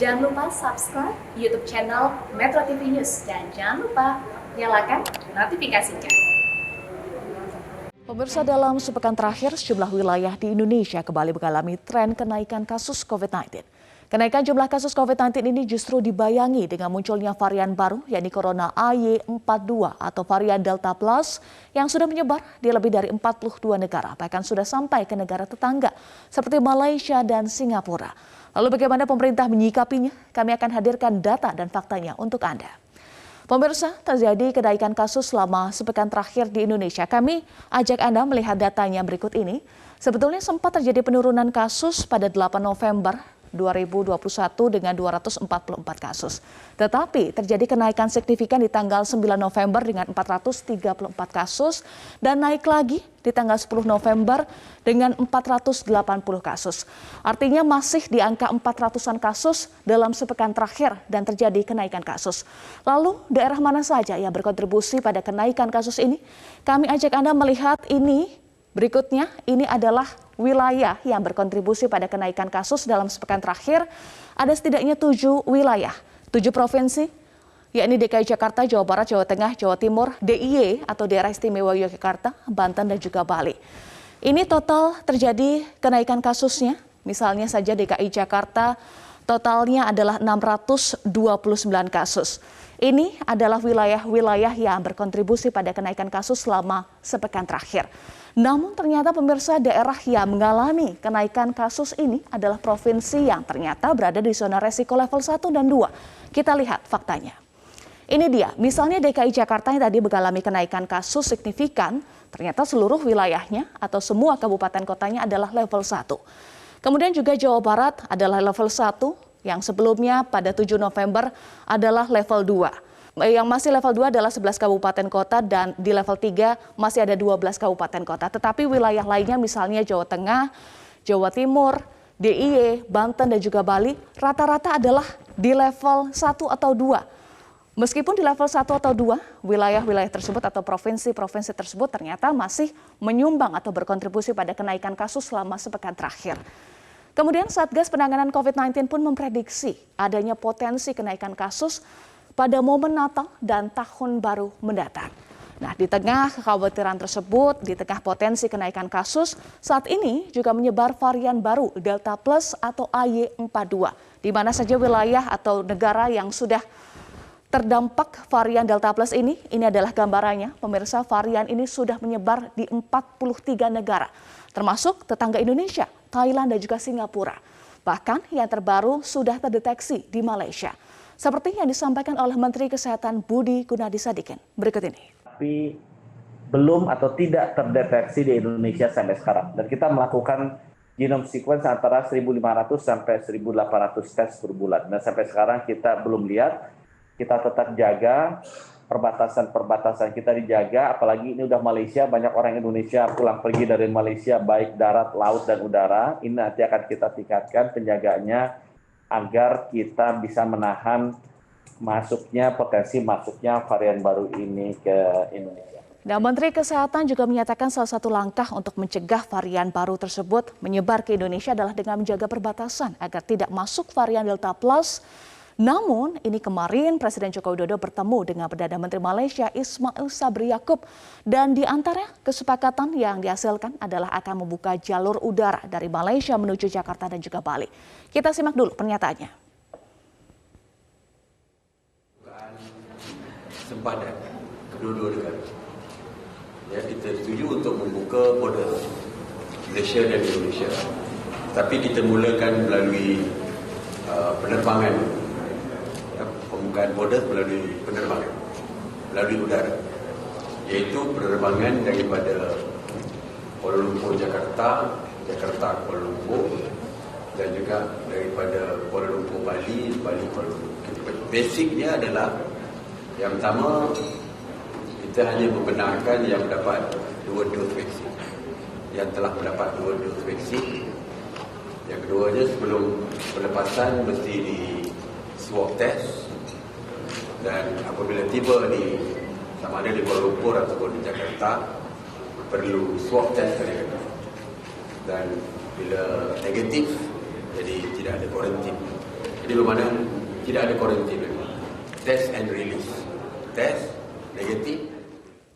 Jangan lupa subscribe YouTube channel Metro TV News dan jangan lupa nyalakan notifikasinya. Pemirsa, dalam sepekan terakhir, sejumlah wilayah di Indonesia kembali mengalami tren kenaikan kasus COVID-19. Kenaikan jumlah kasus COVID-19 ini justru dibayangi dengan munculnya varian baru, yakni Corona AY42 atau varian Delta Plus yang sudah menyebar di lebih dari 42 negara, bahkan sudah sampai ke negara tetangga seperti Malaysia dan Singapura. Lalu bagaimana pemerintah menyikapinya? Kami akan hadirkan data dan faktanya untuk Anda. Pemirsa, terjadi kenaikan kasus selama sepekan terakhir di Indonesia. Kami ajak Anda melihat datanya berikut ini. Sebetulnya sempat terjadi penurunan kasus pada 8 November 2021 dengan 244 kasus. Tetapi terjadi kenaikan signifikan di tanggal 9 November dengan 434 kasus dan naik lagi di tanggal 10 November dengan 480 kasus. Artinya masih di angka 400-an kasus dalam sepekan terakhir dan terjadi kenaikan kasus. Lalu daerah mana saja yang berkontribusi pada kenaikan kasus ini? Kami ajak Anda melihat ini. Berikutnya, ini adalah wilayah yang berkontribusi pada kenaikan kasus dalam sepekan terakhir. Ada setidaknya 7 wilayah, 7 provinsi, yakni DKI Jakarta, Jawa Barat, Jawa Tengah, Jawa Timur, DIY atau Daerah Istimewa Yogyakarta, Banten, dan juga Bali. Ini total terjadi kenaikan kasusnya, misalnya saja DKI Jakarta, totalnya adalah 629 kasus. Ini adalah wilayah-wilayah yang berkontribusi pada kenaikan kasus selama sepekan terakhir. Namun ternyata pemirsa, daerah yang mengalami kenaikan kasus ini adalah provinsi yang ternyata berada di zona resiko level 1 dan 2. Kita lihat faktanya. Ini dia, misalnya DKI Jakarta yang tadi mengalami kenaikan kasus signifikan, ternyata seluruh wilayahnya atau semua kabupaten kotanya adalah level 1. Kemudian juga Jawa Barat adalah level 1, yang sebelumnya pada 7 November adalah level 2. Yang masih level 2 adalah 11 kabupaten kota dan di level 3 masih ada 12 kabupaten kota. Tetapi wilayah lainnya misalnya Jawa Tengah, Jawa Timur, DIY, Banten dan juga Bali rata-rata adalah di level 1 atau 2. Meskipun di level 1 atau 2, wilayah-wilayah tersebut atau provinsi-provinsi tersebut ternyata masih menyumbang atau berkontribusi pada kenaikan kasus selama sepekan terakhir. Kemudian Satgas Penanganan COVID-19 pun memprediksi adanya potensi kenaikan kasus pada momen Natal dan Tahun Baru mendatang. Nah, di tengah kekhawatiran tersebut, di tengah potensi kenaikan kasus, saat ini juga menyebar varian baru Delta Plus atau AY42. Di mana saja wilayah atau negara yang sudah terdampak varian Delta Plus ini adalah gambarannya. Pemirsa, varian ini sudah menyebar di 43 negara, termasuk tetangga Indonesia, Thailand dan juga Singapura. Bahkan yang terbaru sudah terdeteksi di Malaysia. Seperti yang disampaikan oleh Menteri Kesehatan Budi Gunadisadikin. Berikut ini. Tapi belum atau tidak terdeteksi di Indonesia sampai sekarang. Dan kita melakukan genome sequence antara 1.500 sampai 1.800 tes per bulan. Dan sampai sekarang kita belum lihat. Kita tetap jaga perbatasan-perbatasan kita dijaga. Apalagi ini udah Malaysia, banyak orang Indonesia pulang pergi dari Malaysia, baik darat, laut, dan udara. Ini nanti akan kita tingkatkan penjagaannya agar kita bisa menahan potensi masuknya varian baru ini ke Indonesia. Dan Menteri Kesehatan juga menyatakan salah satu langkah untuk mencegah varian baru tersebut menyebar ke Indonesia adalah dengan menjaga perbatasan agar tidak masuk varian Delta Plus. Namun, ini kemarin Presiden Joko Widodo bertemu dengan Perdana Menteri Malaysia Ismail Sabri Yaakob. Dan di antara kesepakatan yang dihasilkan adalah akan membuka jalur udara dari Malaysia menuju Jakarta dan juga Bali. Kita simak dulu pernyataannya. Sempadan kedua-dua negara. Ya, kita setuju untuk membuka border Malaysia dan Indonesia. Tapi kita mulakan melalui penerbangan. Pembukaan border melalui penerbangan, melalui udara, iaitu penerbangan daripada Kuala Lumpur Jakarta, Jakarta Kuala Lumpur, dan juga daripada Kuala Lumpur Bali, Bali Kuala Lumpur. Basicnya adalah yang pertama, kita hanya membenarkan yang mendapat 2 dos vaksin, yang telah mendapat 2 dos vaksin. Yang keduanya, sebelum pelepasan mesti di swab test. Dan apabila tiba di sama ada di Kuala Lumpur ataupun di Jakarta, perlu swab test terlebih dahulu. Dan bila negatif, jadi tidak ada kuarantin. di mana tidak ada karantina. Test and release. Test, negatif.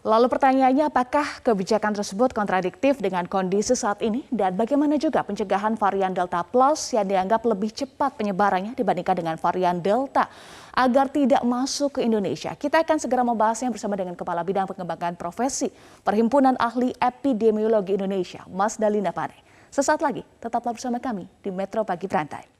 Lalu pertanyaannya, apakah kebijakan tersebut kontradiktif dengan kondisi saat ini? Dan bagaimana juga pencegahan varian Delta Plus yang dianggap lebih cepat penyebarannya dibandingkan dengan varian Delta agar tidak masuk ke Indonesia? Kita akan segera membahasnya bersama dengan Kepala Bidang Pengembangan Profesi Perhimpunan Ahli Epidemiologi Indonesia, Mas Dalina Pane. Sesaat lagi, tetaplah bersama kami di Metro Pagi Berantai.